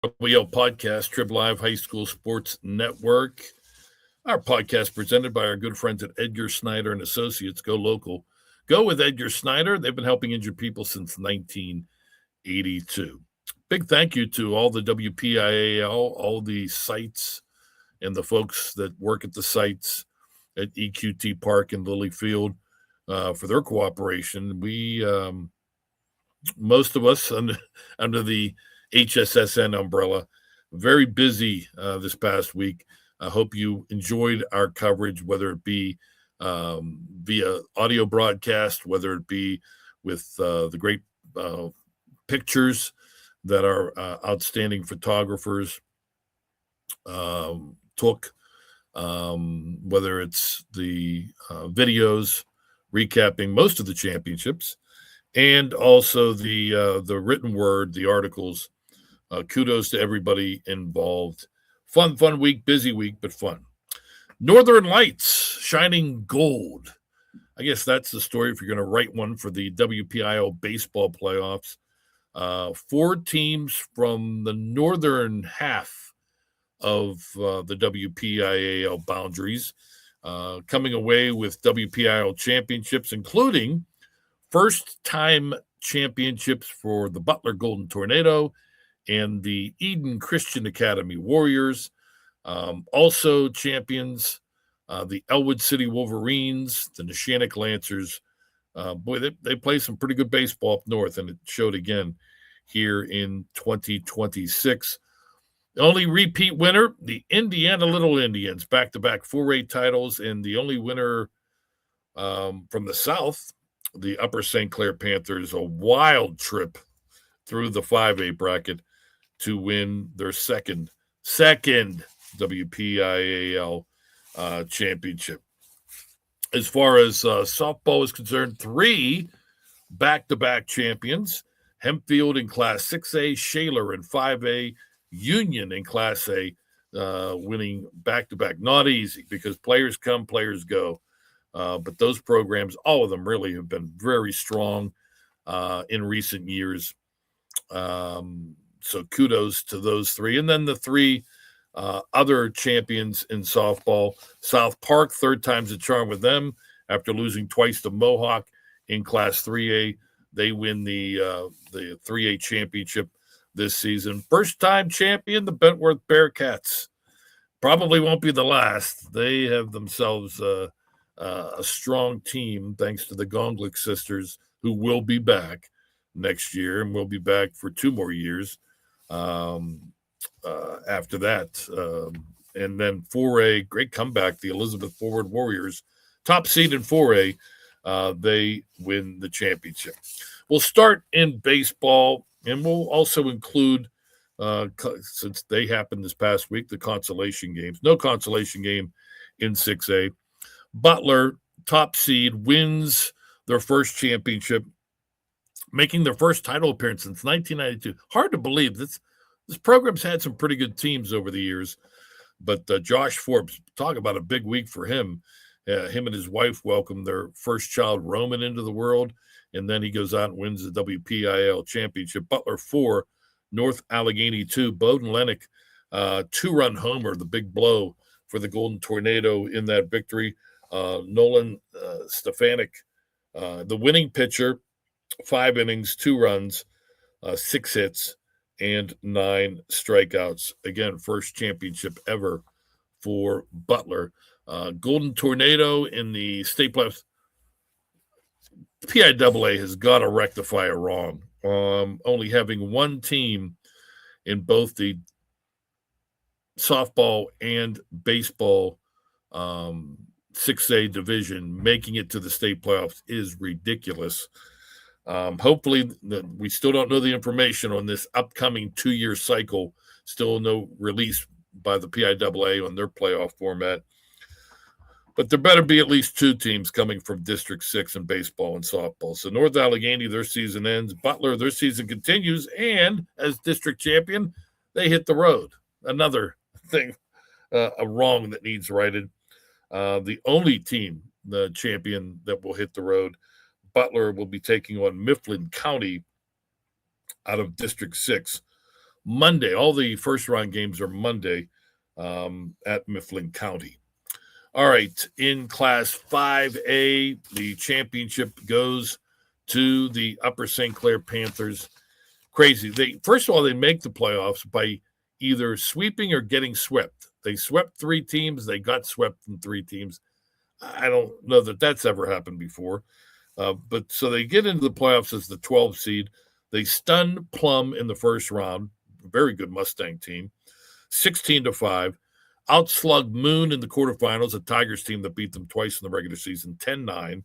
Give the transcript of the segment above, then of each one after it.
WPIAL podcast, Trib Live High School Sports Network. Our podcast presented by our good friends at Edgar Snyder and Associates. Go local. Go with Edgar Snyder. They've been helping injured people since 1982. Big thank you to all the WPIAL, all the sites, and the folks that work at the sites at EQT Park and Lily Field for their cooperation. We, most of us under the HSSN umbrella, very busy this past week. I hope you enjoyed our coverage, whether it be via audio broadcast, whether it be with the great pictures that our outstanding photographers took, whether it's the videos recapping most of the championships, and also the written word, the articles. Kudos to everybody involved. Fun week, busy week, but fun. Northern Lights, shining gold. I guess that's the story if you're going to write one for the WPIAL baseball playoffs. 4 teams from the northern half of the WPIAL boundaries coming away with WPIAL championships, including first-time championships for the Butler Golden Tornado and the Eden Christian Academy Warriors. Also champions, the Elwood City Wolverines, the Neshannock Lancers. Boy, they play some pretty good baseball up north, and it showed again here in 2026. The only repeat winner, the Indiana Little Indians, back-to-back 4A titles, and the only winner from the South, the Upper St. Clair Panthers, a wild trip through the 5A bracket to win their second WPIAL championship. As far as softball is concerned, 3 back-to-back champions, Hempfield in Class 6A, Shaler in 5A, Union in Class A, winning back-to-back. Not easy because players come, players go. But those programs, all of them really have been very strong in recent years. So kudos to those 3. And then the 3 other champions in softball. South Park, third time's a charm with them. After losing twice to Mohawk in Class 3A, they win the 3A championship this season. First-time champion, the Bentworth Bearcats. Probably won't be the last. They have themselves a strong team, thanks to the Gonglik sisters, who will be back next year and will be back for 2 more years after that. And then 4A, great comeback, the Elizabeth Forward Warriors, top seed in 4A, they win the championship. We'll start in baseball, and we'll also include, since they happened this past week, the consolation games. No consolation game in 6A. Butler, top seed, wins their first championship, making their first title appearance since 1992. Hard to believe. This program's had some pretty good teams over the years. But Josh Forbes, talk about a big week for him. Him and his wife welcomed their first child, Roman, into the world. And then he goes out and wins the WPIAL championship. Butler 4, North Allegheny 2. Bowden Lennox, 2-run homer, the big blow for the Golden Tornado in that victory. Nolan Stefanik, the winning pitcher, 5 innings, 2 runs, 6 hits, and 9 strikeouts. Again, first championship ever for Butler. Golden Tornado in the state playoffs. PIAA has got to rectify it wrong. Only having 1 team in both the softball and baseball 6A division making it to the state playoffs is ridiculous. Hopefully, we still don't know the information on this upcoming 2-year cycle. Still no release by the PIAA on their playoff format. But there better be at least 2 teams coming from District 6 in baseball and softball. So North Allegheny, their season ends. Butler, their season continues. And as district champion, they hit the road. Another thing, a wrong that needs righted. The only team, the champion, that will hit the road, Butler will be taking on Mifflin County out of District 6 Monday. All the first-round games are Monday at Mifflin County. All right, in Class 5A, the championship goes to the Upper St. Clair Panthers. Crazy. First of all, they make the playoffs by either sweeping or getting swept. They swept 3 teams. They got swept from 3 teams. I don't know that that's ever happened before. But so they get into the playoffs as the 12 seed. They stun Plum in the first round. Very good Mustang team. 16-5. Outslug Moon in the quarterfinals, a Tigers team that beat them twice in the regular season, 10-9.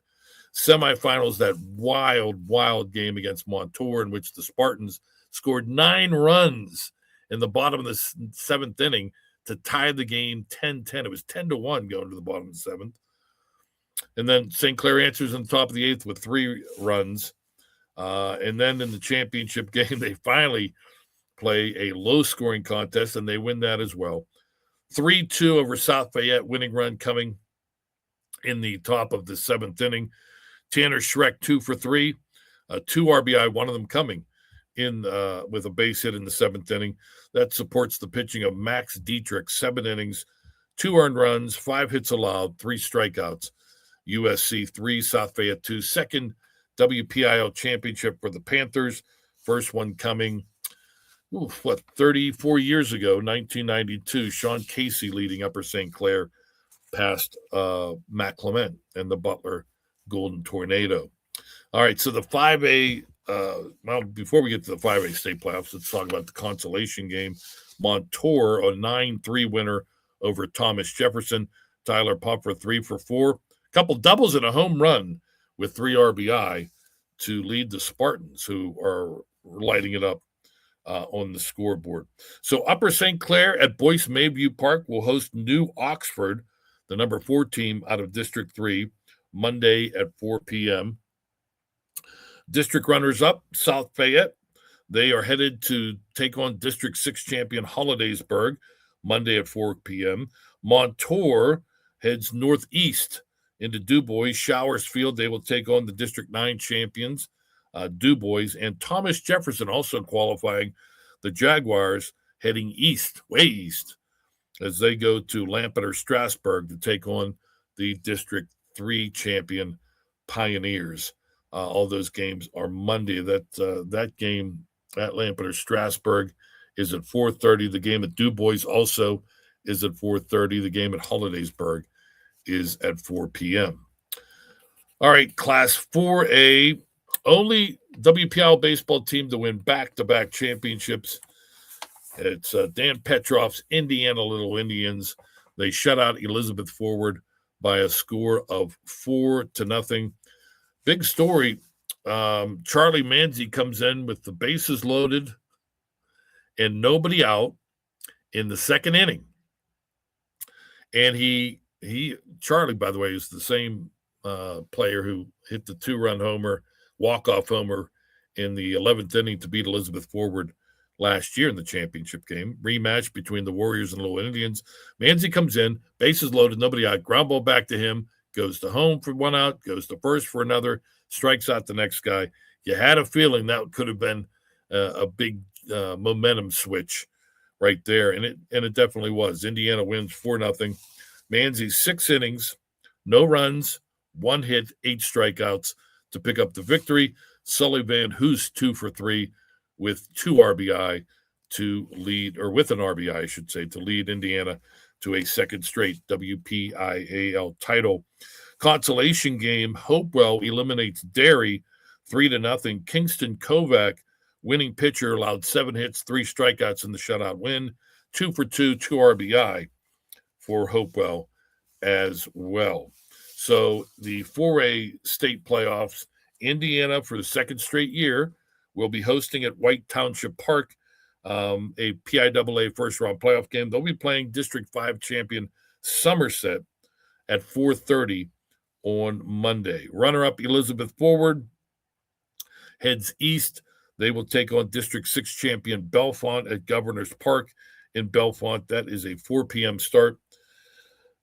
Semifinals, that wild game against Montour in which the Spartans scored 9 runs in the bottom of the 7th inning to tie the game 10-10. It was 10-1 going to the bottom of the 7th. And then St. Clair answers in the top of the 8th with 3 runs. And then in the championship game, they finally play a low-scoring contest, and they win that as well. 3-2 over South Fayette, winning run coming in the top of the 7th inning. Tanner Schreck, 2 for 3, 2 RBI, one of them coming in with a base hit in the 7th inning. That supports the pitching of Max Dietrich, 7 innings, 2 earned runs, 5 hits allowed, 3 strikeouts. USC 3, South Fayette 2. Second WPIAL championship for the Panthers. First one coming, 34 years ago, 1992. Sean Casey leading Upper St. Clair past Matt Clement and the Butler Golden Tornado. All right, so the 5A, well, before we get to the 5A state playoffs, let's talk about the consolation game. Montour, a 9-3 winner over Thomas Jefferson. Tyler Puffer, 3 for 4. Couple doubles and a home run with 3 RBI to lead the Spartans, who are lighting it up on the scoreboard. So Upper St. Clair at Boyce Mayview Park will host New Oxford, the number 4 team out of District 3, Monday at 4 p.m. District runners-up, South Fayette. They are headed to take on District 6 champion Hollidaysburg, Monday at 4 p.m. Montour heads northeast into DuBois, Showers Field. They will take on the District 9 champions, DuBois, and Thomas Jefferson also qualifying the Jaguars heading east, way east, as they go to Lampeter Strasburg to take on the District 3 champion Pioneers. All those games are Monday. That game at Lampeter Strasburg is at 4:30. The game at DuBois also is at 4:30. The game at Hollidaysburg is at 4 p.m. All right, Class 4A, only WPIAL baseball team to win back-to-back championships. It's Dan Petrov's Indiana Little Indians. They shut out Elizabeth Forward by a score of 4-0. Big story, Charlie Manzi comes in with the bases loaded and nobody out in the 2nd inning. And Charlie, by the way, is the same player who hit the 2-run homer, walk-off homer in the 11th inning to beat Elizabeth Forward last year in the championship game. Rematch between the Warriors and Little Indians. Manzi comes in, bases loaded, nobody out, ground ball back to him, goes to home for 1 out, goes to first for another, strikes out the next guy. You had a feeling that could have been a big momentum switch right there, and it definitely was. Indiana wins 4-0. Manzi 6 innings, no runs, 1 hit, 8 strikeouts to pick up the victory. Sully Van Hoos 2 for 3 with 2 RBI to lead, or with an RBI, I should say, to lead Indiana to a 2nd straight WPIAL title. Consolation game, Hopewell eliminates Derry 3-0. Kingston Kovac, winning pitcher, allowed 7 hits, 3 strikeouts in the shutout win. 2 for 2, 2 RBI for Hopewell as well. So the 4A state playoffs, Indiana for the 2nd straight year will be hosting at White Township Park a PIAA first-round playoff game. They'll be playing District 5 champion Somerset at 4:30 on Monday. Runner-up Elizabeth Forward heads east. They will take on District 6 champion Bellefonte at Governor's Park in Bellefonte. That is a 4 p.m. start.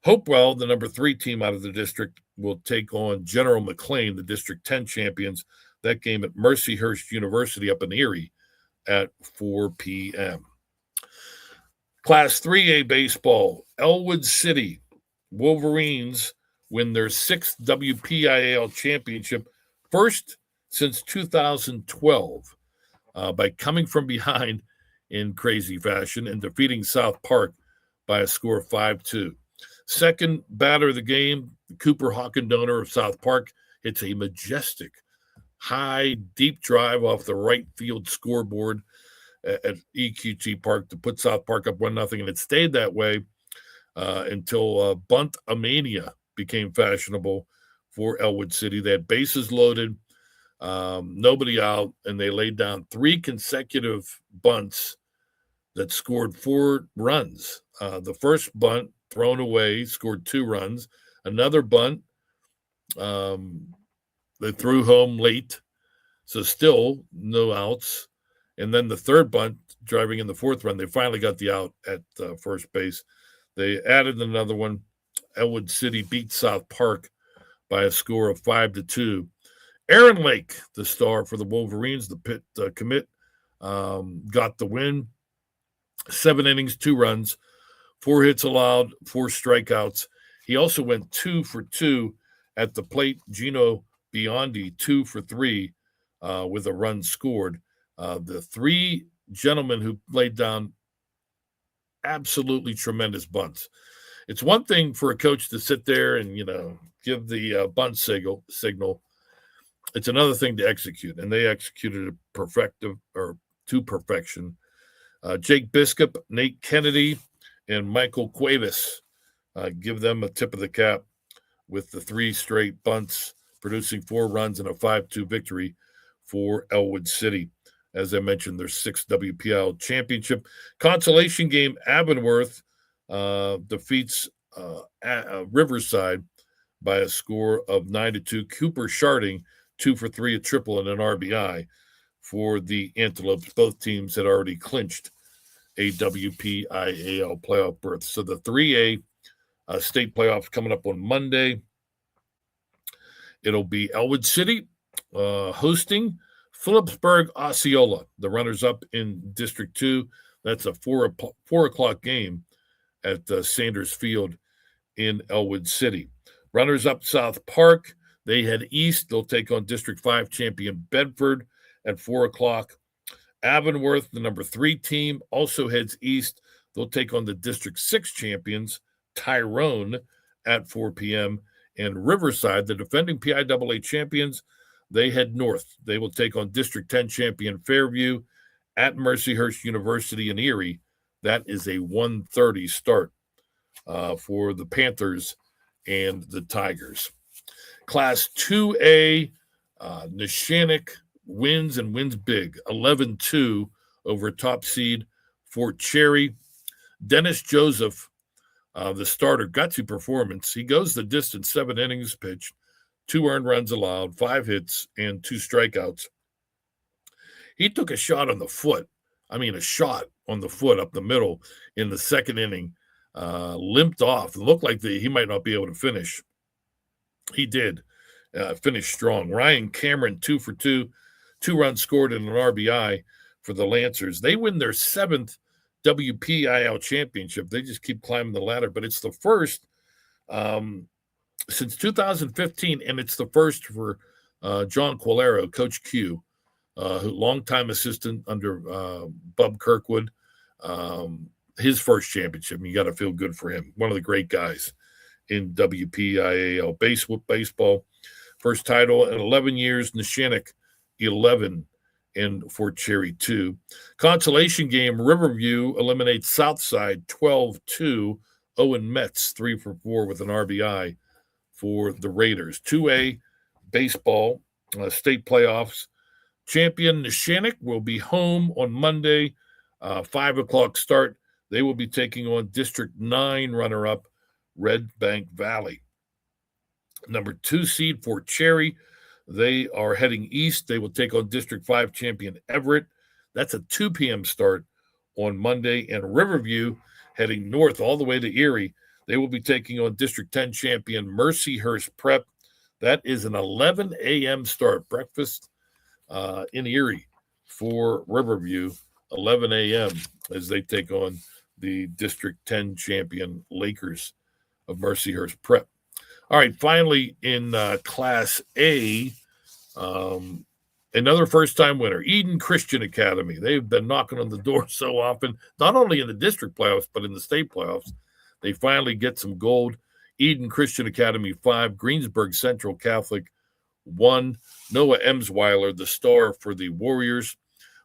Hopewell, the number 3 team out of the district, will take on General McLean, the District 10 champions. That game at Mercyhurst University up in Erie. at 4 p.m. Class 3A baseball, Elwood City Wolverines win their sixth WPIAL championship, first since 2012, by coming from behind in crazy fashion and defeating South Park by a score of 5-2. Second batter of the game, Cooper Hawkendonor of South Park hits a majestic, high, deep drive off the right field scoreboard at EQT Park to put South Park up 1-0, and it stayed that way until bunt-a-mania became fashionable for Elwood City. They had bases loaded, nobody out, and they laid down 3 consecutive bunts that scored 4 runs. The first bunt thrown away scored 2 runs. Another bunt, they threw home late, so still no outs. And then the third bunt, driving in the 4th run, they finally got the out at first base. They added another one. Elwood City beat South Park by a score of 5-2. Aaron Lake, the star for the Wolverines, the pit commit, got the win. 7 innings, 2 runs, 4 hits allowed, 4 strikeouts. He also went 2 for 2 at the plate. Gino Biondi, 2 for 3 with a run scored. The 3 gentlemen who laid down absolutely tremendous bunts. It's one thing for a coach to sit there and, give the bunt signal. It's another thing to execute, and they executed it to perfection. Jake Biscup, Nate Kennedy, and Michael Cuevas give them a tip of the cap with the 3 straight bunts, producing 4 runs and a 5-2 victory for Elwood City. As I mentioned, their 6th WPIAL championship. Consolation game, Avonworth defeats Riverside by a score of 9-2. Cooper Sharding, 2 for 3, a triple and an RBI for the Antelopes. Both teams had already clinched a WPIAL playoff berth. So the 3A state playoffs coming up on Monday. It'll be Elwood City hosting Phillipsburg Osceola, the runners-up in District 2. That's a 4 o'clock game at Sanders Field in Elwood City. Runners-up South Park, they head east. They'll take on District 5 champion Bedford at 4 o'clock. Avonworth, the number 3 team, also heads east. They'll take on the District 6 champions Tyrone at 4 p.m. And Riverside, the defending PIAA champions, they head north. They will take on District 10 champion Fairview at Mercyhurst University in Erie. That is a 1:30 start for the Panthers and the Tigers. Class 2A, Neshannock wins big, 11-2 over top seed Fort Cherry. Dennis Joseph, the starter, gutsy performance. He goes the distance, 7 innings pitched, 2 earned runs allowed, 5 hits, and 2 strikeouts. He took a shot on the foot. A shot on the foot up the middle in the 2nd inning. Limped off. It looked like he might not be able to finish. He did. Finished strong. Ryan Cameron, 2 for 2. 2 runs scored and an RBI for the Lancers. They win their 7th WPIAL championship. They just keep climbing the ladder, but it's the first since 2015, and it's the first for John Qualero, Coach Q, longtime assistant under Bub Kirkwood. His first championship. You got to feel good for him. One of the great guys in WPIAL baseball. First title in 11 years. Neshannock, 11, and Fort Cherry 2. Consolation game, Riverview eliminates Southside 12-2. Owen Metz, 3 for 4 with an RBI for the Raiders. 2A baseball, state playoffs. Champion Neshannock will be home on Monday, 5 o'clock start. They will be taking on District 9 runner-up Red Bank Valley. Number 2 seed Fort Cherry, they are heading east. They will take on District 5 champion Everett. That's a 2 p.m. start on Monday. And Riverview heading north all the way to Erie. They will be taking on District 10 champion Mercyhurst Prep. That is an 11 a.m. start, breakfast in Erie. for Riverview, 11 a.m. as they take on the District 10 champion Lakers of Mercyhurst Prep. All right, finally in Class A, another first-time winner, Eden Christian Academy. They've been knocking on the door so often, not only in the district playoffs, but in the state playoffs. They finally get some gold. Eden Christian Academy 5, Greensburg Central Catholic 1. Noah Emsweiler, the star for the Warriors.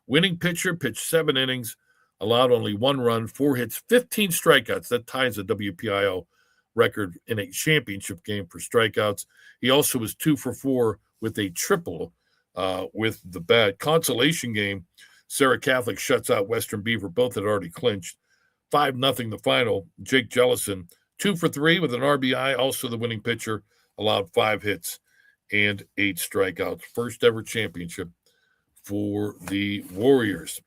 Winning pitcher, pitched 7 innings, allowed only 1 run, 4 hits, 15 strikeouts. That ties the WPIAL record in a championship game for strikeouts. He also was 2 for 4 with a triple with the bat. Consolation game, Sarah Catholic shuts out Western Beaver. Both had already clinched. 5-0 the final. Jake Jellison, 2 for 3 with an RBI. Also the winning pitcher, allowed 5 hits and 8 strikeouts. First ever championship for the Warriors.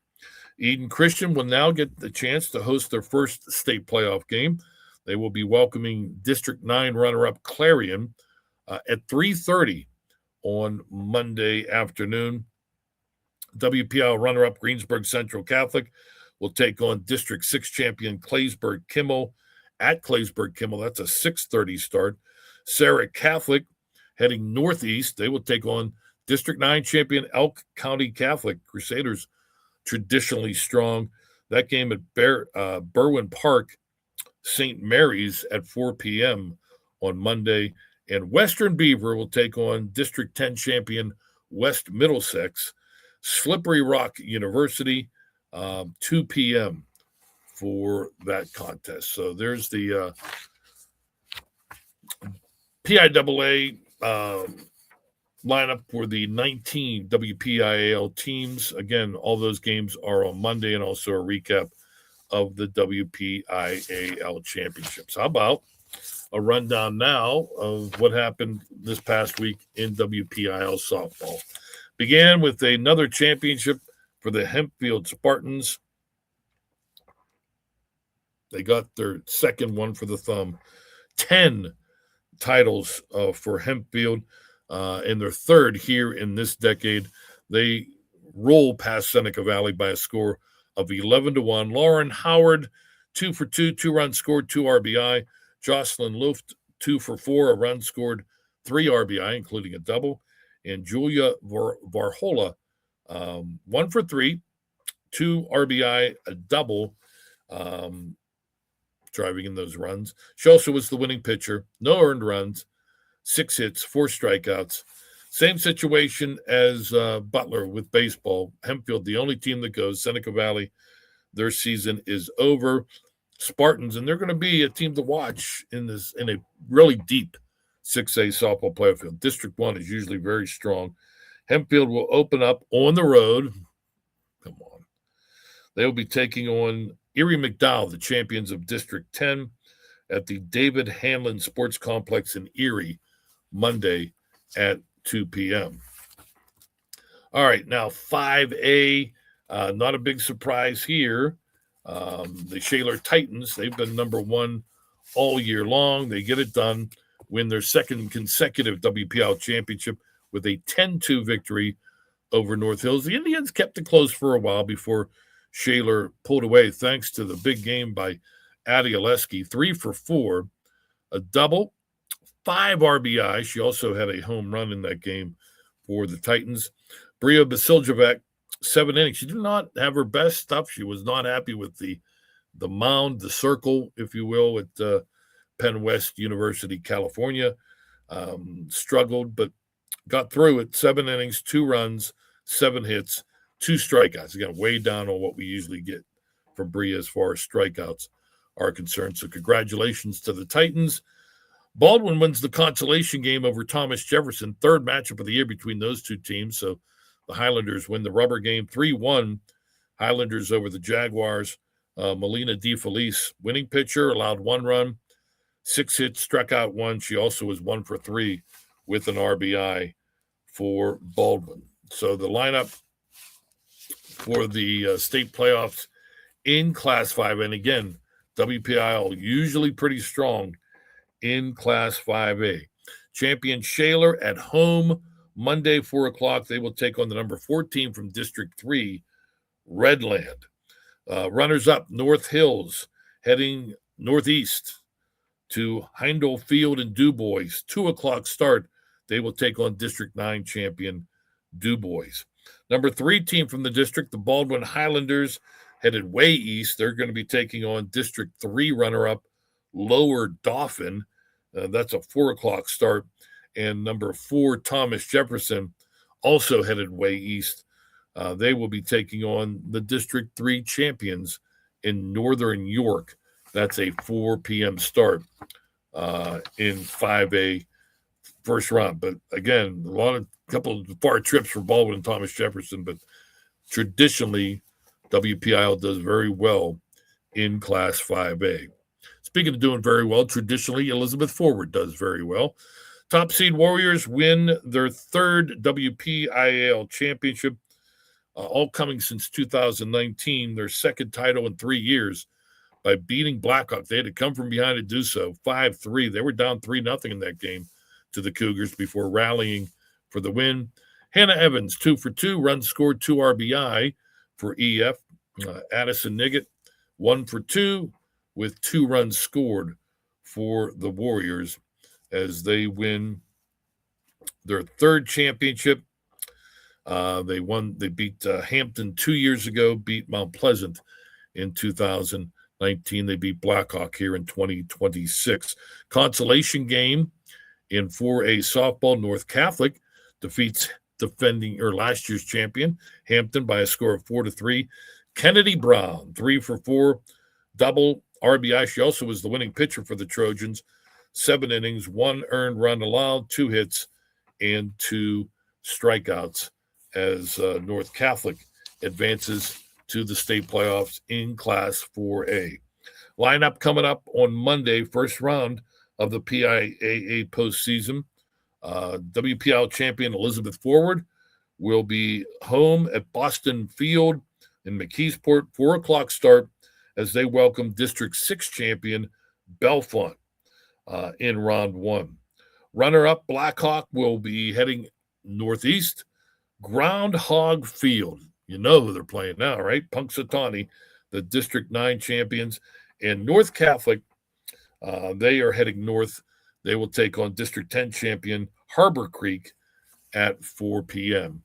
Eden Christian will now get the chance to host their first state playoff game. They will be welcoming District 9 runner-up Clarion at 3:30 on Monday afternoon. WPIAL runner-up Greensburg Central Catholic will take on District 6 champion Claysburg Kimmel at Claysburg Kimmel. That's a 6:30 start. Sarah Catholic heading northeast. They will take on District 9 champion Elk County Catholic. Crusaders traditionally strong. That game at Berwyn Park, St. Mary's at 4 p.m. on Monday. And Western Beaver will take on District 10 champion West Middlesex. Slippery Rock University, 2 p.m. for that contest. So there's the PIAA lineup for the 19 WPIAL teams. Again, all those games are on Monday, and also a recap of the WPIAL championships. How about a rundown now of what happened this past week in WPIAL softball? Began with another championship for the Hempfield Spartans. They got their second one for the thumb. 10 titles for Hempfield, and their third here in this decade. They roll past Seneca Valley by a score of 11-1. Lauren Howard, 2 for 2, 2 runs scored, 2 RBI. Jocelyn Luft, 2 for 4, a run scored, 3 RBI, including a double. And Julia Varhola, 1 for 3, 2 RBI, a double, driving in those runs. She also was the winning pitcher, no earned runs, 6 hits, 4 strikeouts. Same situation as Butler with baseball. Hempfield, the only team that goes. Seneca Valley, their season is over. Spartans, and they're going to be a team to watch in a really deep 6A softball playoff field. District 1 is usually very strong. Hempfield will open up on the road. Come on. They will be taking on Erie McDowell, the champions of District 10, at the David Hanlon Sports Complex in Erie, Monday at 2 p.m. All right, now 5A, not a big surprise here. The Shaler Titans, they've been number 1 all year long. They get it done, win their second consecutive WPIAL championship with a 10-2 victory over North Hills. The Indians kept it close for a while before Shaler pulled away thanks to the big game by Addie Oleski, 3 for 4, a double, 5 RBI. She also had a home run in that game for the Titans. Bria Basiljevic, 7 innings. She did not have her best stuff. She was not happy with the mound, the circle, if you will, at Penn West University, California. Struggled, but got through it. 7 innings, 2 runs, 7 hits, 2 strikeouts. Again, way down on what we usually get from Bria as far as strikeouts are concerned. So congratulations to the Titans. Baldwin wins the consolation game over Thomas Jefferson, third matchup of the year between those two teams. So the Highlanders win the rubber game 3-1. Highlanders over the Jaguars. Melina DeFelice, winning pitcher, allowed 1 run, 6 hits, struck out 1. She also was 1 for 3 with an RBI for Baldwin. So the lineup for the state playoffs in Class 5, and again, WPIAL usually pretty strong in Class 5A. Champion Shaler at home Monday, 4 o'clock, they will take on the number 14 from District 3, Redland. Runners-up, North Hills, heading northeast to Heindel Field and DuBois. 2 o'clock start. They will take on District 9 champion DuBois. Number 3 team from the district, the Baldwin Highlanders, headed way east. They're going to be taking on District 3 runner-up, Lower Dauphin. That's a 4 o'clock start. And number 4, Thomas Jefferson, also headed way east. They will be taking on the District 3 champions in Northern York. That's a 4 p.m. start in 5A first round. But again, a couple of far trips for Baldwin and Thomas Jefferson, but traditionally, WPIAL does very well in Class 5A. Speaking of doing very well, traditionally, Elizabeth Forward does very well. Top seed Warriors win their third WPIAL championship, all coming since 2019, their second title in 3 years, by beating Blackhawk. They had to come from behind to do so, 5-3. They were down 3-0 in that game to the Cougars before rallying for the win. Hannah Evans, 2 for 2, runs scored, 2 RBI for EF. Addison Niggett, 1 for 2, with 2 runs scored for the Warriors as they win their third championship. They beat Hampton 2 years ago, beat Mount Pleasant in 2019. They beat Blackhawk here in 2026. Consolation game in 4A softball, North Catholic defeats last year's champion, Hampton, by a score of 4-3. Kennedy Brown, 3 for 4, double RBI. She also was the winning pitcher for the Trojans. 7 innings, 1 earned run allowed, 2 hits, and 2 strikeouts as North Catholic advances to the state playoffs in Class 4A. Lineup coming up on Monday, first round of the PIAA postseason. WPIAL champion Elizabeth Forward will be home at Boston Field in McKeesport, 4 o'clock start as they welcome District 6 champion Bellefonte in round 1. Runner-up Blackhawk will be heading northeast. Groundhog Field. You know who they're playing now, right? Punxsutawney, the District 9 champions. And North Catholic, they are heading north. They will take on District 10 champion Harbor Creek at 4 p.m.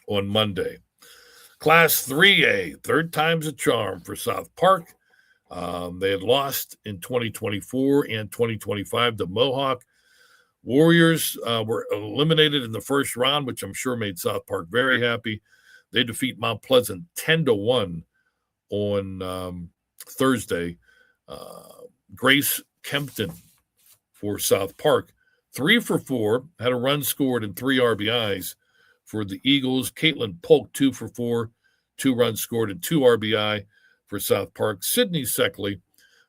on Monday. Class 3A, third time's a charm for South Park. They had lost in 2024 and 2025 to Mohawk. Warriors were eliminated in the first round, which I'm sure made South Park very happy. They defeat Mount Pleasant 10-1 on Thursday. Grace Kempton for South Park, 3 for 4, had a run scored and 3 RBIs for the Eagles. Caitlin Polk, 2 for 4, 2 runs scored and 2 RBI for South Park. Sydney Seckley,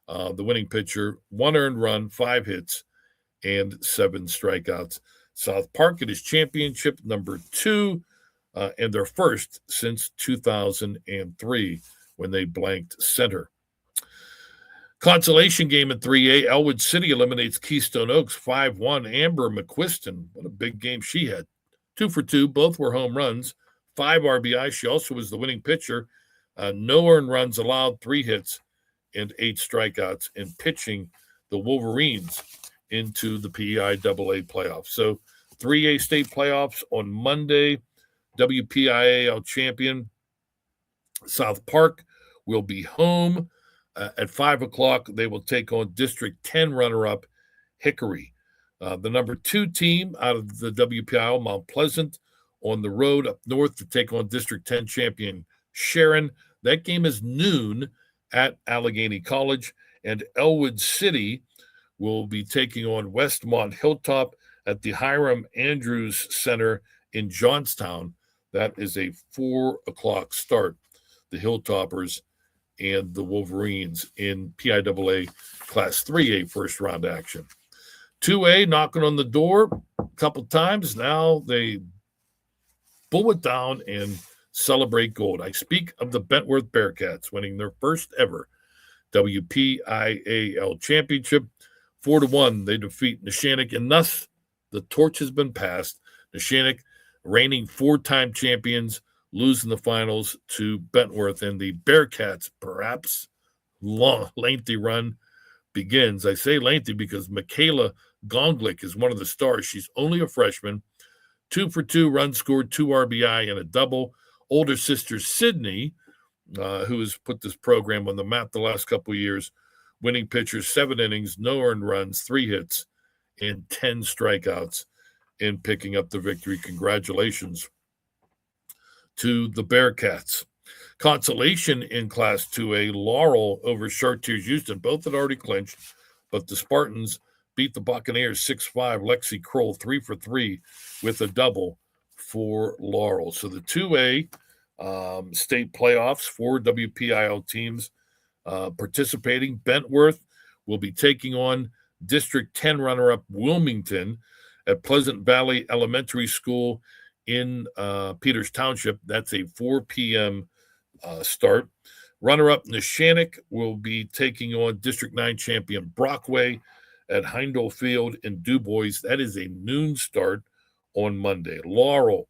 the winning pitcher, 1 earned run, 5 hits, and 7 strikeouts. South Park, it is championship number 2 and their first since 2003 when they blanked center. Consolation game in 3A, Elwood City eliminates Keystone Oaks 5-1. Amber McQuiston, what a big game she had. 2 for 2, both were home runs, 5 RBI. She also was the winning pitcher. No earned runs allowed, 3 hits, and 8 strikeouts in pitching the Wolverines into the PIAA playoffs. So 3A state playoffs on Monday. WPIAL champion South Park will be home at 5 o'clock. They will take on District 10 runner-up Hickory. The number 2 team out of the WPIAL, Mount Pleasant, on the road up north to take on District 10 champion Sharon. That game is noon at Allegheny College, and Elwood City will be taking on Westmont Hilltop at the Hiram Andrews Center in Johnstown. That is a 4 o'clock start. The Hilltoppers and the Wolverines in PIAA Class 3A first round action. 2A knocking on the door a couple times. Now they pull it down and celebrate gold. I speak of the Bentworth Bearcats winning their first ever WPIAL championship. 4-1, they defeat Neshannock, and thus the torch has been passed Neshannock, reigning 4-time champions, losing the finals to Bentworth, and the Bearcats, perhaps lengthy run begins. I say lengthy because Michaela Gonglick is one of the stars. She's only a freshman. 2 for 2 runs scored, 2 RBI, and a double. Older sister Sydney, who has put this program on the map the last couple of years, winning pitchers, 7 innings, no earned runs, 3 hits, and 10 strikeouts in picking up the victory. Congratulations to the Bearcats. Consolation in Class 2A, Laurel over Chartiers Houston. Both had already clinched, but the Spartans beat the Buccaneers 6-5. Lexi Kroll 3 for 3 with a double for Laurel. So the 2A state playoffs, 4 WPIAL teams participating. Bentworth will be taking on District 10 runner-up Wilmington at Pleasant Valley Elementary School in Peters Township. That's a 4 p.m. Start. Runner-up Neshannock will be taking on District 9 champion Brockway at Heindel Field in DuBois. That is a noon start on Monday. Laurel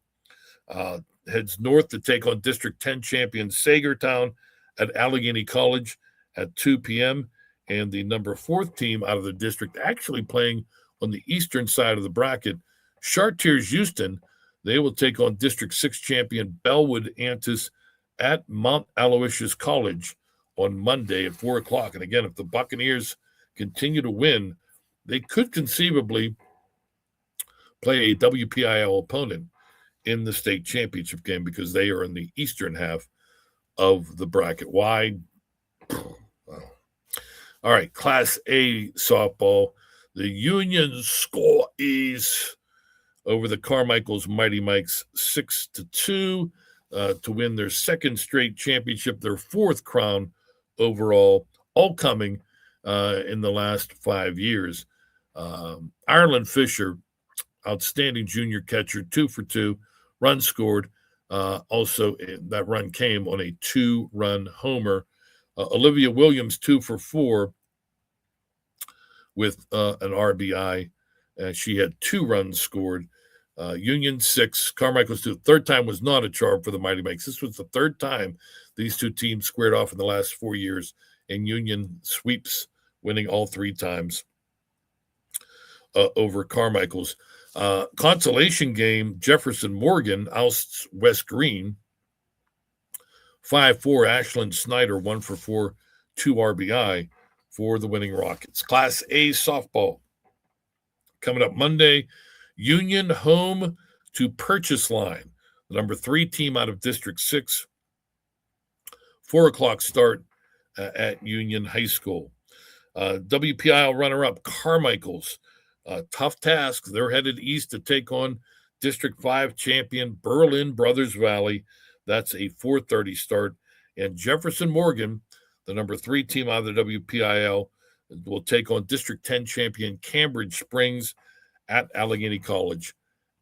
heads north to take on District 10 champion Sagertown at Allegheny College at 2 p.m. And the number 4th team out of the district actually playing on the eastern side of the bracket, Chartiers Houston. They will take on District 6 champion Bellwood Antis at Mount Aloysius College on Monday at 4 o'clock. And again, if the Buccaneers continue to win, they could conceivably play a WPIAL opponent in the state championship game because they are in the eastern half of the bracket. Why? All right, Class A softball. The Union score is over the Carmichael's Mighty Mikes 6-2 to win their 2nd straight championship, their 4th crown overall, all coming in the last 5 years. Ireland Fisher, outstanding junior catcher, 2 for 2, runs scored. Also, that run came on a 2-run homer. Olivia Williams, 2 for 4 with an RBI. She had 2 runs scored. Union 6, Carmichael's 2. Third time was not a charm for the Mighty Mikes. This was the 3rd time these 2 teams squared off in the last 4 years, and Union sweeps, winning all 3 times over Carmichael's. Consolation game, Jefferson Morgan ousts West Green 5-4. Ashland Snyder 1 for 4, 2 RBI for the winning Rockets. Class A softball coming up Monday. Union home to Purchase Line, the number 3 team out of District 6. 4 o'clock start at Union High School. WPIAL runner-up Carmichael's. Tough task. They're headed east to take on District 5 champion Berlin Brothers Valley. That's a 4:30 start. And Jefferson Morgan, the number 3 team out of the WPIAL, will take on District 10 champion Cambridge Springs at Allegheny College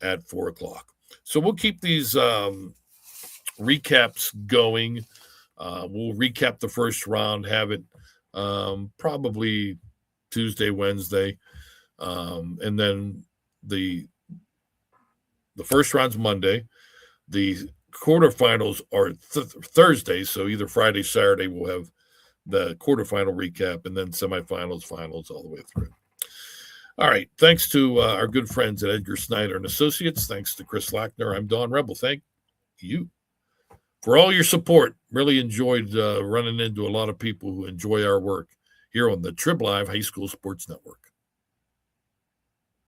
at 4 o'clock. So we'll keep these recaps going. We'll recap the first round, have it probably Tuesday, Wednesday. And then the first round's Monday. The quarterfinals are Thursday, so either Friday, Saturday, we'll have the quarterfinal recap, and then semifinals, finals, all the way through. All right, thanks to our good friends at Edgar Snyder and Associates. Thanks to Chris Lackner. I'm Don Rebel. Thank you for all your support. Really enjoyed running into a lot of people who enjoy our work here on the Trib Live High School Sports Network.